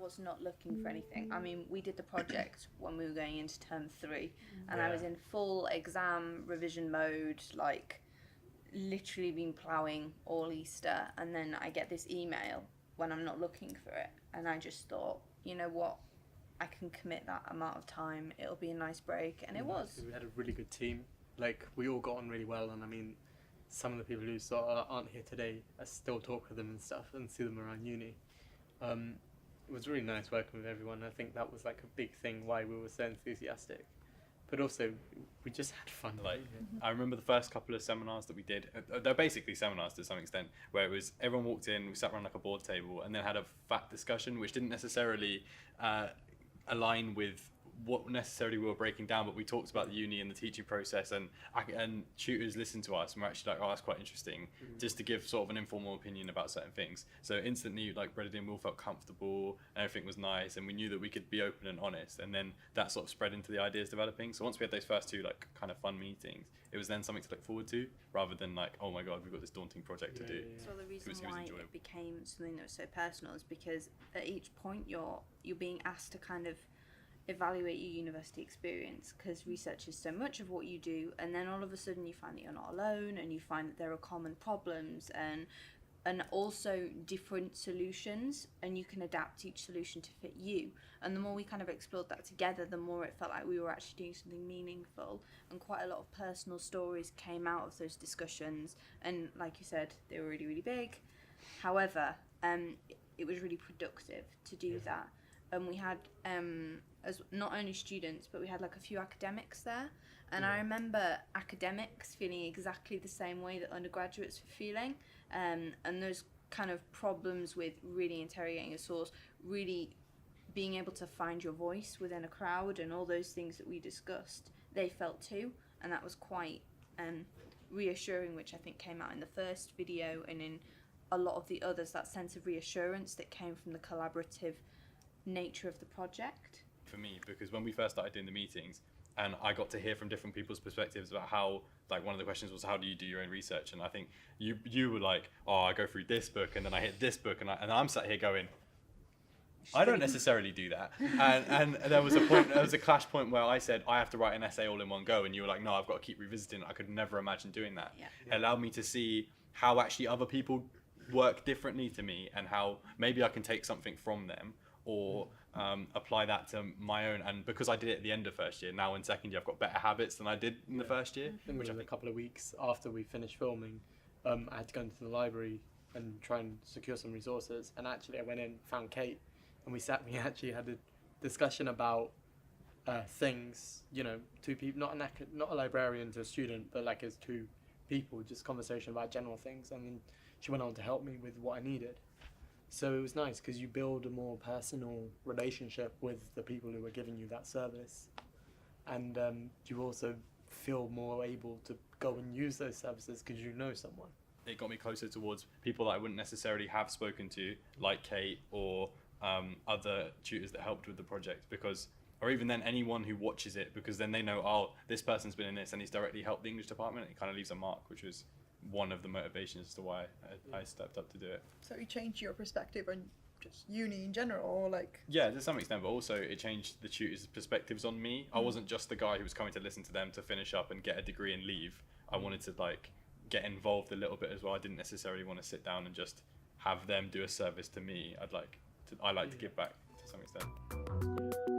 Was not looking for anything. I mean, we did the project when we were going into term 3, and I was in full exam revision mode, like literally been ploughing all Easter, and then I get this email when I'm not looking for it, and I just thought, you know what, I can commit that amount of time, it'll be a nice break, and it was. We had a really good team, like we all got on really well, and I mean, some of the people who aren't here today, I still talk with them and stuff and see them around uni. It was really nice working with everyone. I think that was like a big thing why we were so enthusiastic. But also, we just had fun. Like, I remember the first couple of seminars that we did. They're basically seminars to some extent, where it was everyone walked in, we sat around like a board table, and then had a fat discussion, which didn't necessarily align with what necessarily we were breaking down, but we talked about the uni and the teaching process, and tutors listened to us and were actually like, oh, that's quite interesting, just to give sort of an informal opinion about certain things. So instantly, like Brendan and we all felt comfortable, and everything was nice, and we knew that we could be open and honest, and then that sort of spread into the ideas developing. So once we had those first two like kind of fun meetings, it was then something to look forward to, rather than like, oh my god, we've got this daunting project to do. So the reason why it became something that was so personal is because at each point you're being asked to kind of evaluate your university experience, because research is so much of what you do, and then all of a sudden you find that you're not alone, and you find that there are common problems and also different solutions, and you can adapt each solution to fit you. And the more we kind of explored that together, the more it felt like we were actually doing something meaningful, and quite a lot of personal stories came out of those discussions, and like you said, they were really, really big. However, it was really productive to do that. And we had as not only students, but we had like a few academics there, and I remember academics feeling exactly the same way that undergraduates were feeling, and those kind of problems with really interrogating a source, really being able to find your voice within a crowd, and all those things that we discussed, they felt too, and that was quite reassuring, which I think came out in the first video and in a lot of the others, that sense of reassurance that came from the collaborative nature of the project. For me, because when we first started doing the meetings, and I got to hear from different people's perspectives about how, like, one of the questions was, how do you do your own research? And I think you were like, oh, I go through this book and then I hit this book, and I'm sat here going, I don't necessarily do that. And there was a clash point where I said I have to write an essay all in one go, and you were like, no, I've got to keep revisiting it. I could never imagine doing that. It allowed me to see how actually other people work differently to me, and how maybe I can take something from them or apply that to my own. And because I did it at the end of first year, now in second year I've got better habits than I did in the first year. Which I think a couple of weeks after we finished filming, I had to go into the library and try and secure some resources, and actually I went in, found Kate, and we actually had a discussion about things, you know, two people, not a librarian to a student, but like as two people, just conversation about general things, and then she went on to help me with what I needed. So it was nice because you build a more personal relationship with the people who are giving you that service, and you also feel more able to go and use those services because you know someone. It got me closer towards people that I wouldn't necessarily have spoken to, like Kate or other tutors that helped with the project, because, or even then anyone who watches it, because then they know, oh, this person's been in this and he's directly helped the English department. It kind of leaves a mark, which was one of the motivations as to why I stepped up to do it. So you changed your perspective on just uni in general, or like? Yeah, to some extent, but also it changed the tutors' perspectives on me. I wasn't just the guy who was coming to listen to them to finish up and get a degree and leave. I wanted to like get involved a little bit as well. I didn't necessarily want to sit down and just have them do a service to me. I like to give back to some extent.